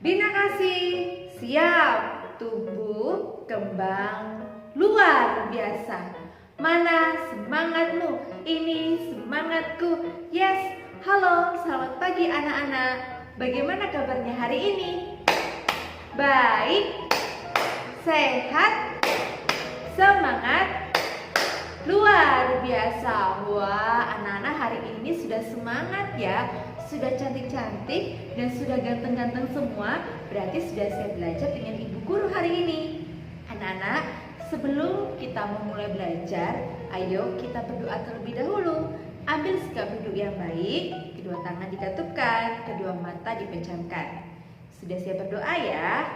Bina kasih, siap. Tubuh kembang luar biasa. Mana semangatmu? Ini semangatku. Yes, halo, selamat pagi anak-anak. Bagaimana kabarnya hari ini? Baik, sehat, semangat, luar biasa. Wah, anak-anak hari ini sudah semangat ya. Sudah cantik-cantik dan sudah ganteng-ganteng semua. Berarti sudah siap belajar dengan ibu guru hari ini. Anak-anak, sebelum kita memulai belajar, ayo kita berdoa terlebih dahulu. Ambil sikap duduk yang baik, kedua tangan dikatupkan, kedua mata dipejamkan. Sudah siap berdoa ya?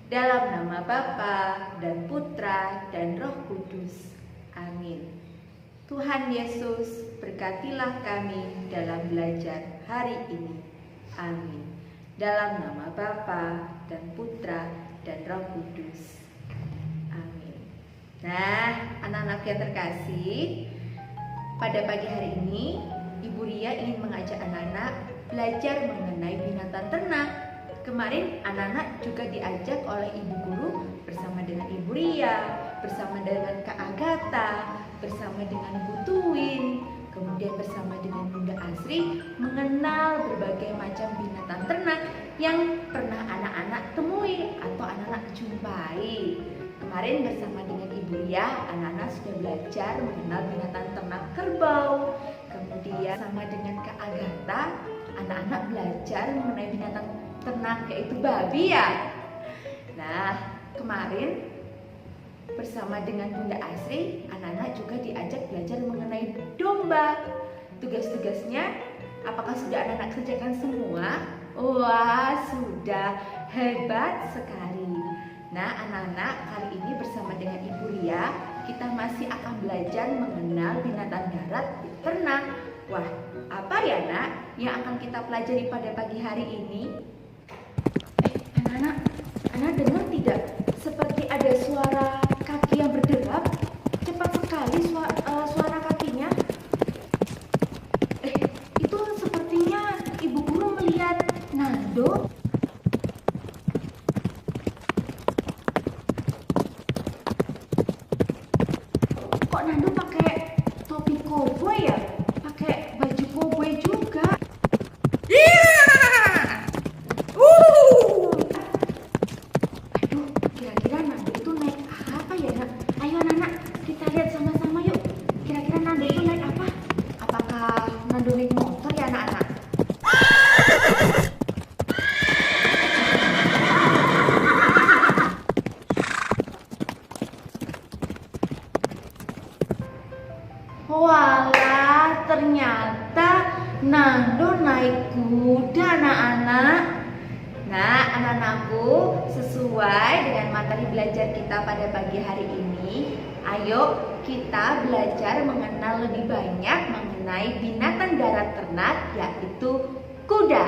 Dalam nama Bapa dan Putra dan Roh Kudus. Amin. Tuhan Yesus, berkatilah kami dalam belajar hari ini. Amin. Dalam nama Bapa dan Putra dan Roh Kudus. Amin. Nah, anak-anak yang terkasih, pada pagi hari ini Ibu Ria ingin mengajak anak-anak belajar mengenai binatang ternak. Kemarin anak-anak juga diajak oleh ibu guru bersama dengan Ibu Ria, bersama dengan Kak Agatha, bersama dengan Bu Tuwin, kemudian bersama dengan Bunda Asri mengenal berbagai macam binatang ternak yang pernah anak-anak temui atau anak-anak jumpai. Kemarin bersama dengan Ibu Ria, anak-anak sudah belajar mengenal binatang ternak kerbau. Kemudian sama dengan Kak Agatha, anak-anak belajar mengenai binatang ternak yaitu babi ya. Nah, kemarin bersama dengan Bunda Asri, anak-anak juga diajak belajar mengenai domba. Tugas-tugasnya, apakah sudah anak-anak kerjakan semua? Wah, sudah, hebat sekali. Nah, anak-anak, kali ini bersama dengan Ibu Ria, kita masih akan belajar mengenal binatang darat ternak. Wah, apa ya nak yang akan kita pelajari pada pagi hari ini? Anak-anak dengar tidak? Seperti ada suara kaki yang berderap. Cepat sekali suara kakinya. Itu sepertinya ibu guru melihat Nando. Kok Nando pakai topi koboi ya? Pakai baju koboi juga. Kira-kira Nando itu naik apa ya nak? Ayo anak-anak, kita lihat sama-sama yuk. Kira-kira Nando itu naik apa? Apakah Nando naik motor ya anak-anak? Walah, ternyata Nando naik kuda anak-anak. Nah, anak-anakku, sesuai dengan materi belajar kita pada pagi hari ini, ayo kita belajar mengenal lebih banyak mengenai binatang darat ternak, yaitu kuda.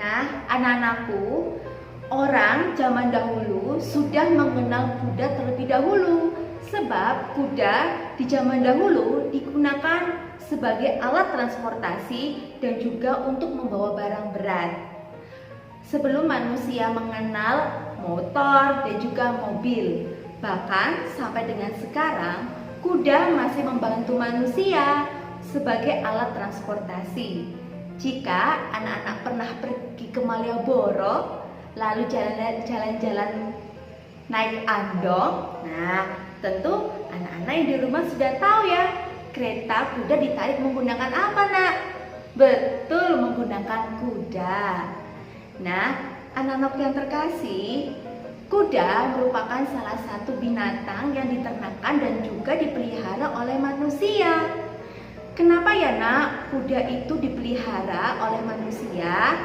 Nah, anak-anakku, orang zaman dahulu sudah mengenal kuda terlebih dahulu, sebab kuda di zaman dahulu digunakan sebagai alat transportasi dan juga untuk membawa barang berat. Sebelum manusia mengenal motor dan juga mobil, bahkan sampai dengan sekarang, kuda masih membantu manusia sebagai alat transportasi. Jika anak-anak pernah pergi ke Malioboro, lalu jalan-jalan naik andong, nah tentu anak-anak yang di rumah sudah tahu ya, kereta kuda ditarik menggunakan apa nak? Betul, menggunakan kuda. Nah, anak-anak yang terkasih, kuda merupakan salah satu binatang yang diternakan dan juga dipelihara oleh manusia. Kenapa ya nak kuda itu dipelihara oleh manusia?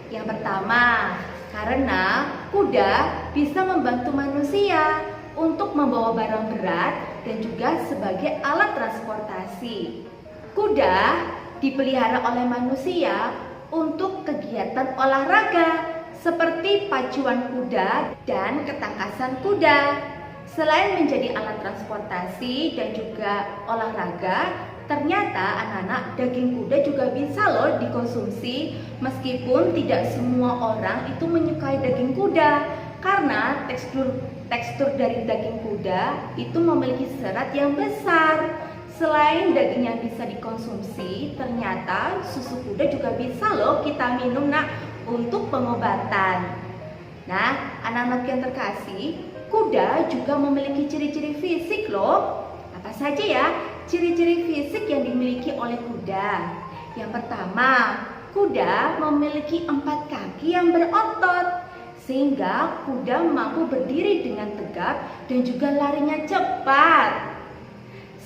Yang pertama, karena kuda bisa membantu manusia untuk membawa barang berat dan juga sebagai alat transportasi. Kuda dipelihara oleh manusia untuk kegiatan olahraga seperti pacuan kuda dan ketangkasan kuda. Selain menjadi alat transportasi dan juga olahraga, ternyata anak-anak daging kuda juga bisa loh dikonsumsi, meskipun tidak semua orang itu menyukai daging kuda karena tekstur dari daging kuda itu memiliki serat yang besar. Selain dagingnya bisa dikonsumsi, ternyata susu kuda juga bisa loh kita minum nak untuk pengobatan. Nah, anak-anak yang terkasih, kuda juga memiliki ciri-ciri fisik loh. Apa saja ya ciri-ciri fisik yang dimiliki oleh kuda? Yang pertama, kuda memiliki 4 kaki yang berotot, sehingga kuda mampu berdiri dengan tegak dan juga larinya cepat.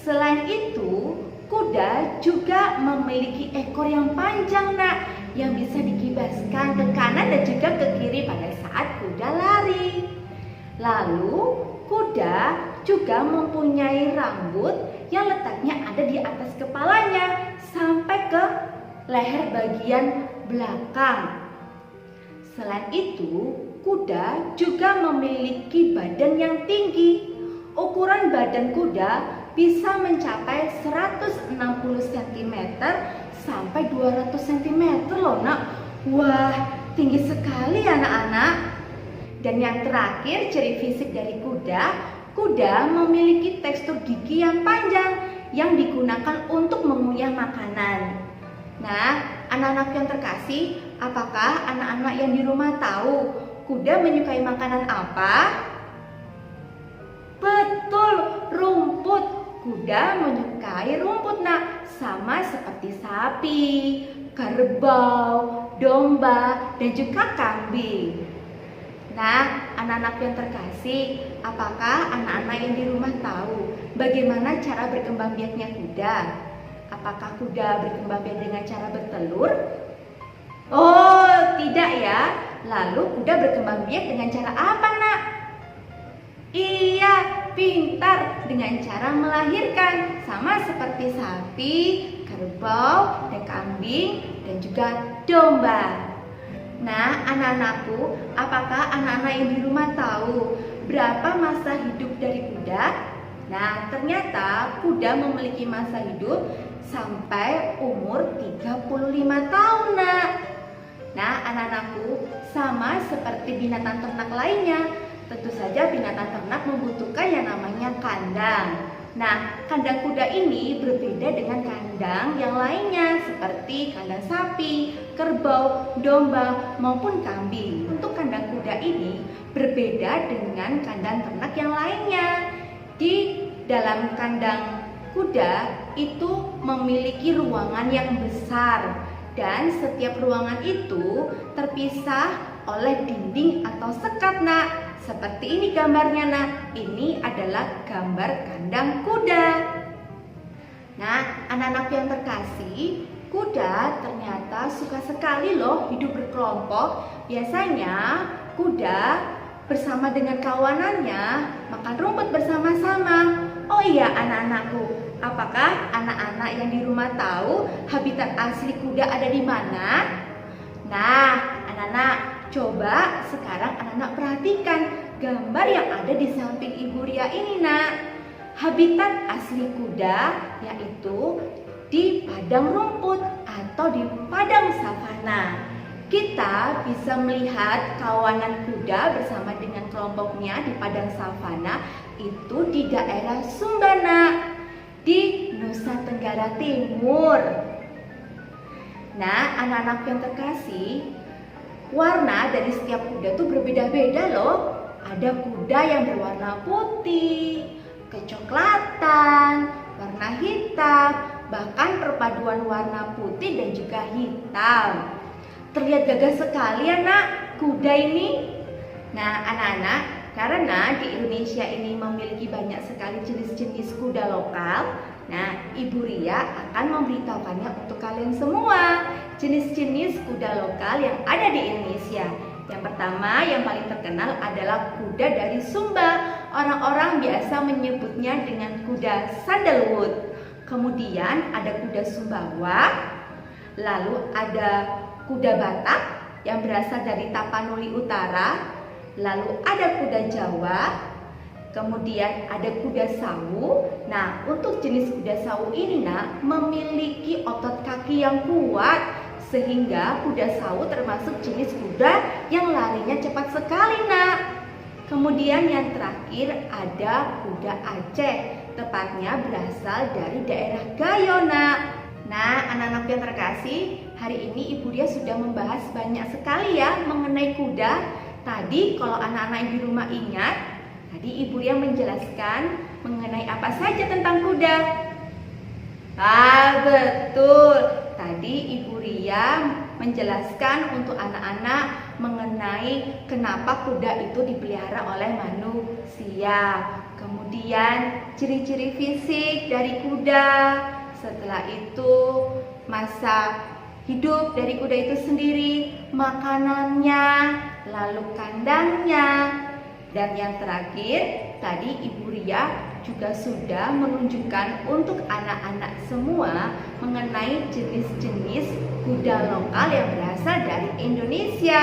Selain itu, kuda juga memiliki ekor yang panjang nak, yang bisa dikibaskan ke kanan dan juga ke kiri pada saat kuda lari. Lalu, kuda juga mempunyai rambut yang letaknya ada di atas kepalanya sampai ke leher bagian belakang. Selain itu, kuda juga memiliki badan yang tinggi. Ukuran badan kuda bisa mencapai 160 cm sampai 200 cm loh nak. Wah, tinggi sekali anak-anak. Dan yang terakhir, ciri fisik dari kuda, kuda memiliki tekstur gigi yang panjang yang digunakan untuk mengunyah makanan. Nah, anak-anak yang terkasih, apakah anak-anak yang di rumah tahu kuda menyukai makanan apa? Betul, rumput. Kuda menyukai rumput nak, sama seperti sapi, kerbau, domba, dan juga kambing. Nah, anak-anak yang terkasih, apakah anak-anak yang di rumah tahu bagaimana cara berkembang biaknya kuda? Apakah kuda berkembang biak dengan cara bertelur? Oh, tidak ya. Lalu kuda berkembang biak dengan cara apa nak? Iya, pintar, dengan cara melahirkan, sama seperti sapi, kerbau, dan kambing, dan juga domba. Nah, anak-anakku, apakah anak-anak yang di rumah tahu berapa masa hidup dari kuda? Nah, ternyata kuda memiliki masa hidup sampai umur 35 tahun, nak. Nah, anak-anakku, sama seperti binatang ternak lainnya, tentu saja binatang ternak membutuhkan yang namanya kandang. Nah, kandang kuda ini berbeda dengan kandang yang lainnya seperti kandang sapi, kerbau, domba, maupun kambing. Untuk kandang kuda ini berbeda dengan kandang ternak yang lainnya. Di dalam kandang kuda itu memiliki ruangan yang besar dan setiap ruangan itu terpisah oleh dinding atau sekat nak. Seperti ini gambarnya nak, ini adalah gambar kandang kuda. Nah, anak-anak yang terkasih, kuda ternyata suka sekali loh hidup berkelompok. Biasanya kuda bersama dengan kawanannya makan rumput bersama-sama. Oh iya anak-anakku, apakah anak-anak yang di rumah tahu habitat asli kuda ada di mana? Nah, anak-anak, coba sekarang anak-anak perhatikan gambar yang ada di samping Ibu Ria ini nak. Habitat asli kuda yaitu di padang rumput atau di padang savana. Kita bisa melihat kawanan kuda bersama dengan kelompoknya di padang savana itu di daerah Sumba nak, di Nusa Tenggara Timur. Nah, anak-anak yang terkasih, warna dari setiap kuda itu berbeda-beda loh. Ada kuda yang berwarna putih, kecoklatan, warna hitam, bahkan perpaduan warna putih dan juga hitam. Terlihat gagah sekali ya nak kuda ini. Nah anak-anak, karena di Indonesia ini memiliki banyak sekali jenis-jenis kuda lokal, nah Ibu Ria akan memberitahukannya untuk kalian semua jenis-jenis kuda lokal yang ada di Indonesia. Yang pertama, yang paling terkenal adalah kuda dari Sumba. Orang-orang biasa menyebutnya dengan kuda sandalwood. Kemudian ada kuda Sumbawa, lalu ada kuda Batak yang berasal dari Tapanuli Utara, lalu ada kuda Jawa, Kemudian ada kuda sawu. Nah, untuk jenis kuda sawu ini nak memiliki otot kaki yang kuat, sehingga kuda sawu termasuk jenis kuda yang larinya cepat sekali nak. Kemudian yang terakhir ada kuda Aceh, tepatnya berasal dari daerah Gayo nak. Nah, anak-anak yang terkasih, hari ini Ibu Ria sudah membahas banyak sekali ya mengenai kuda. Tadi kalau anak-anak di rumah ingat, tadi Ibu Ria menjelaskan mengenai apa saja tentang kuda. Betul. Tadi Ibu Ria menjelaskan untuk anak-anak mengenai kenapa kuda itu dipelihara oleh manusia. Kemudian ciri-ciri fisik dari kuda. Setelah itu masa hidup dari kuda itu sendiri, makanannya, lalu kandangnya. Dan yang terakhir, tadi Ibu Ria juga sudah menunjukkan untuk anak-anak semua mengenai jenis-jenis kuda lokal yang berasal dari Indonesia.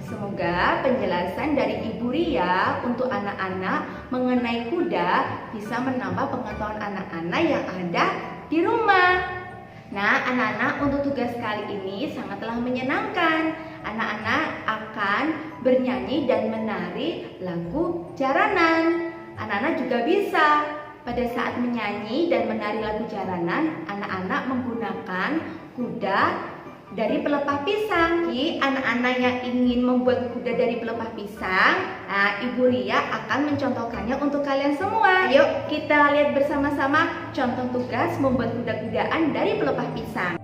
Semoga penjelasan dari Ibu Ria untuk anak-anak mengenai kuda bisa menambah pengetahuan anak-anak yang ada di rumah. Nah, anak-anak, untuk tugas kali ini sangatlah menyenangkan. Anak-anak akan bernyanyi dan menari lagu jaranan. Anak-anak juga bisa pada saat menyanyi dan menari lagu jaranan, anak-anak menggunakan kuda dari pelepah pisang. Jadi anak-anak yang ingin membuat kuda dari pelepah pisang, nah, Ibu Ria akan mencontohkannya untuk kalian semua. Yuk kita lihat bersama-sama contoh tugas membuat kuda-kudaan dari pelepah pisang.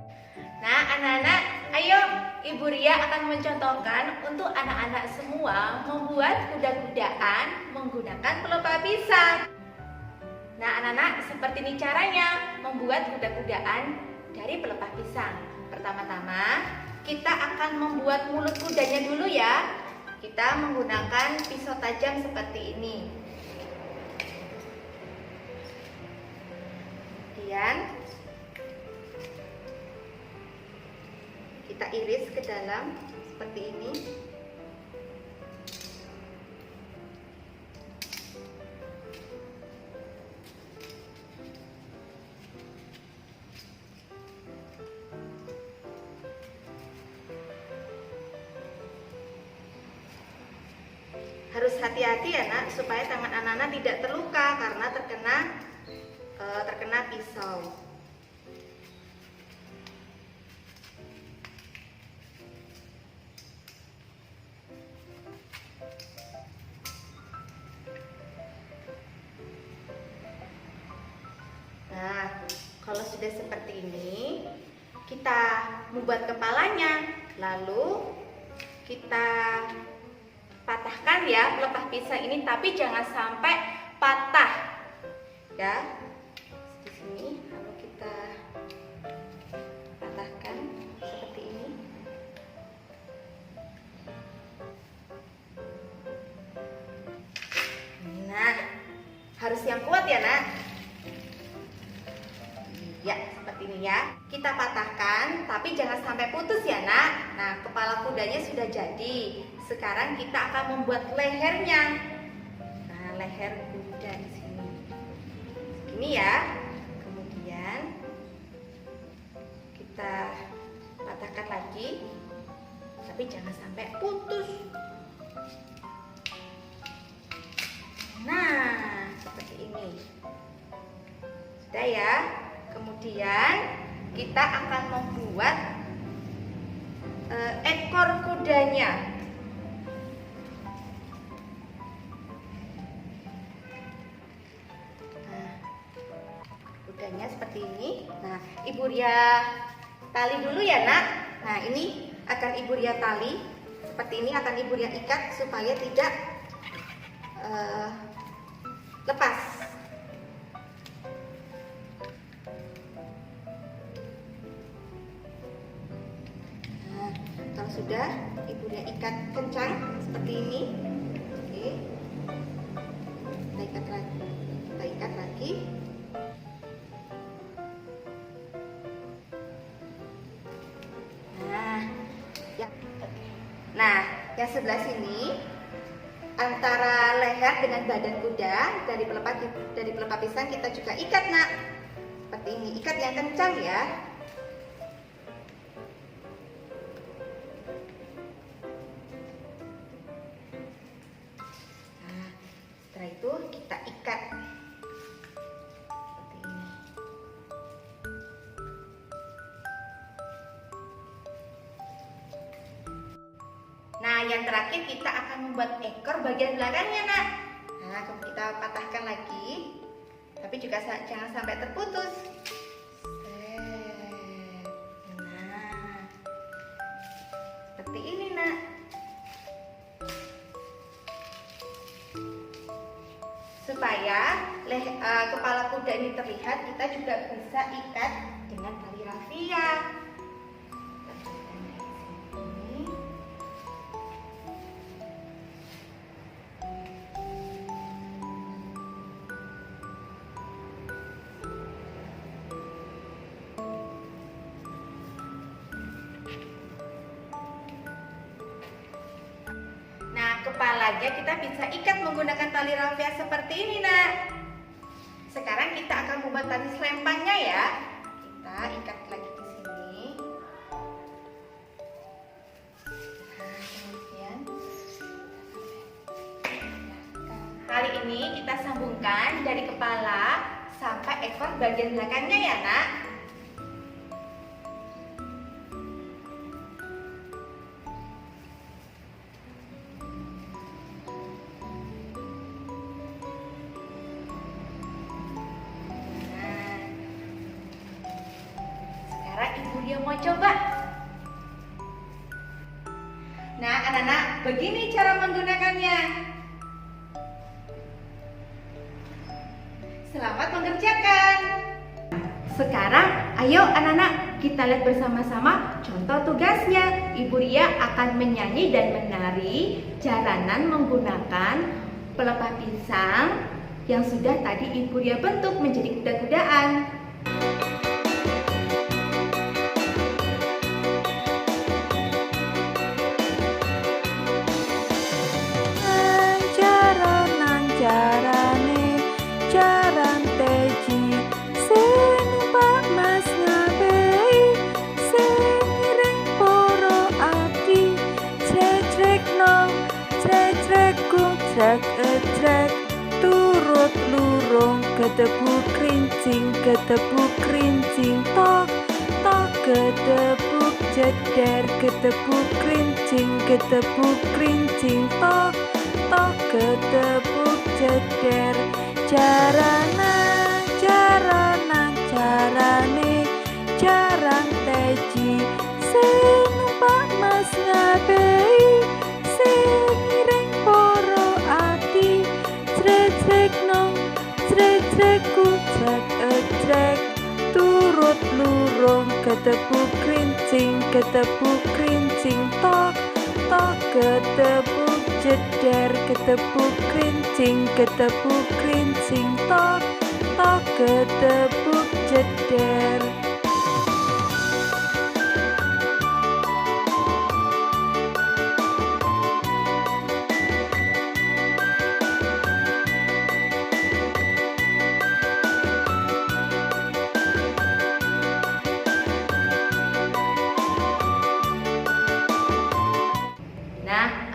Nah anak-anak, ayo Ibu Ria akan mencontohkan untuk anak-anak semua membuat kuda-kudaan menggunakan pelepah pisang. Nah anak-anak, seperti ini caranya membuat kuda-kudaan dari pelepah pisang. Pertama-tama kita akan membuat mulut kudanya dulu ya. Kita menggunakan pisau tajam seperti ini. Kemudian kita iris ke dalam seperti ini. Harus hati-hati ya nak, supaya tangan anak-anak tidak terluka karena terkena pisau. Nah, kalau sudah seperti ini, kita membuat kepalanya, lalu kita patahkan ya pelepah pisang ini, tapi jangan sampai patah ya. Di sini lalu kita patahkan seperti ini. Nah, harus yang kuat ya nak. Ya, seperti ini ya. Kita patahkan, tapi jangan sampai putus ya nak. Nah, kepala kudanya sudah jadi. Sekarang kita akan membuat lehernya. Nah, leher kuda di sini. Ini ya. Kemudian kita patahkan lagi, tapi jangan sampai putus. Nah, seperti ini. Sudah ya. Kemudian kita akan membuat ekor kudanya. Nah, kudanya seperti ini. Nah, Ibu Ria tali dulu ya nak. Nah, ini akan Ibu Ria tali seperti ini, akan Ibu Ria ikat supaya tidak lepas. Kalau sudah, Ibu Ria ikat kencang seperti ini. Oke. Kita ikat lagi. Nah, yang sebelah sini antara leher dengan badan kuda. Dari pelepah pisang kita juga ikat, Nak. Seperti ini, ikat yang kencang ya. Nah, setelah itu kita ikat seperti ini. Nah, yang terakhir kita akan membuat ekor bagian belakangnya, Nak. Nah, kita patahkan lagi, tapi juga jangan sampai terputus. Nah, seperti ini, Nak. Supaya kepala kuda ini terlihat, kita juga bisa ikat dengan tali rafia. Kepalanya kita bisa ikat menggunakan tali rafia seperti ini, Nak. Sekarang kita akan membuat tali selempangnya ya. Kita ikat lagi di sini. Nah, kemudian kali ini kita sambungkan dari kepala sampai ekor bagian belakangnya ya, Nak. Ibu dia mau coba. Nah, anak-anak, begini cara menggunakannya. Selamat mengerjakan. Sekarang, ayo anak-anak, kita lihat bersama-sama contoh tugasnya. Ibu Ria akan menyanyi dan menari jaranan menggunakan pelepah pisang yang sudah tadi Ibu Ria bentuk menjadi kuda-kudaan. Jaran teji sing numpak mas ngabei sing ring poro ati cecrek no cecrek kung cek ecrek turut lurung ketepu krincing tok tok ketepuk jeder ketepuk krincing tok tok ketepuk jeder. Jaranan jarane jaran teji sing numpak mas ngabei sing iring poro ati crecek nong crecek kucek ecrek turut lurung ketepuk krincing tok tok ketepuk jeder ketepuk krincing tok tok ketepuk jeder.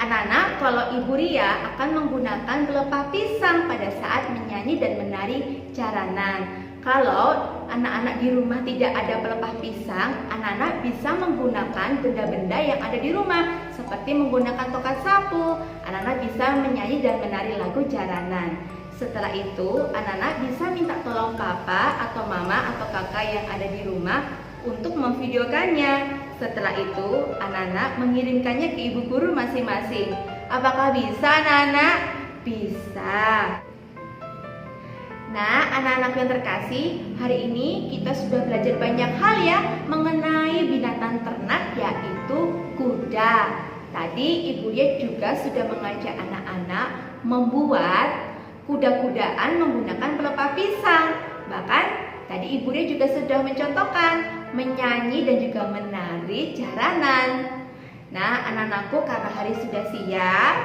Anak-anak, kalau Ibu Ria akan menggunakan pelepah pisang pada saat menyanyi dan menari jaranan. Kalau anak-anak di rumah tidak ada pelepah pisang, anak-anak bisa menggunakan benda-benda yang ada di rumah, seperti menggunakan tongkat sapu. Anak-anak bisa menyanyi dan menari lagu jaranan. Setelah itu, anak-anak bisa minta tolong papa atau mama atau kakak yang ada di rumah untuk memvideokannya. Setelah itu, anak-anak mengirimkannya ke ibu guru masing-masing. Apakah bisa, anak-anak? Bisa. Nah, anak-anak yang terkasih, hari ini kita sudah belajar banyak hal ya mengenai binatang ternak, yaitu kuda. Tadi Ibu Ria juga sudah mengajak anak-anak membuat kuda-kudaan menggunakan pelepah pisang. Bahkan tadi Ibu Ria juga sudah mencontohkan menyanyi dan juga menari jaranan. Nah, anak-anakku, karena hari sudah siang,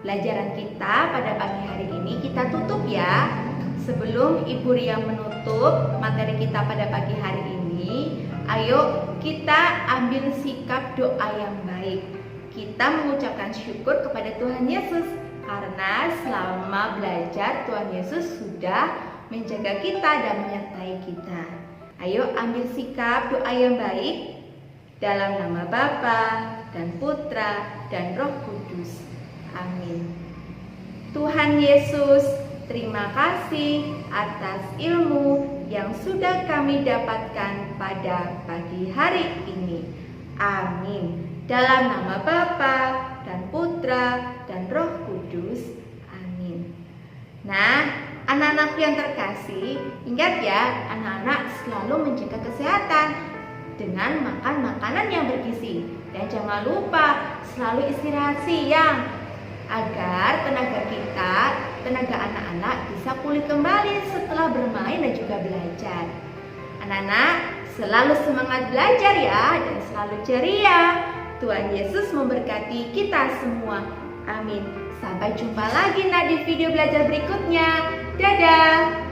pelajaran kita pada pagi hari ini kita tutup ya. Sebelum Ibu Ria menutup materi kita pada pagi hari ini, ayo kita ambil sikap doa yang baik. Kita mengucapkan syukur kepada Tuhan Yesus karena selama belajar Tuhan Yesus sudah menjaga kita dan menyertai kita. Ayo ambil sikap doa yang baik dalam nama Bapa dan Putra dan Roh Kudus. Amin. Tuhan Yesus, terima kasih atas ilmu yang sudah kami dapatkan pada pagi hari ini. Amin. Dalam nama Bapa dan Putra dan Roh Kudus. Amin. Nah, anak-anakku yang terkasih, ingat ya, anak-anak selalu menjaga kesehatan dengan makan makanan yang bergizi. Dan jangan lupa selalu istirahat siang agar tenaga anak-anak bisa pulih kembali setelah bermain dan juga belajar. Anak-anak selalu semangat belajar ya dan selalu ceria. Tuhan Yesus memberkati kita semua. Amin. Sampai jumpa lagi di video belajar berikutnya. Dadah.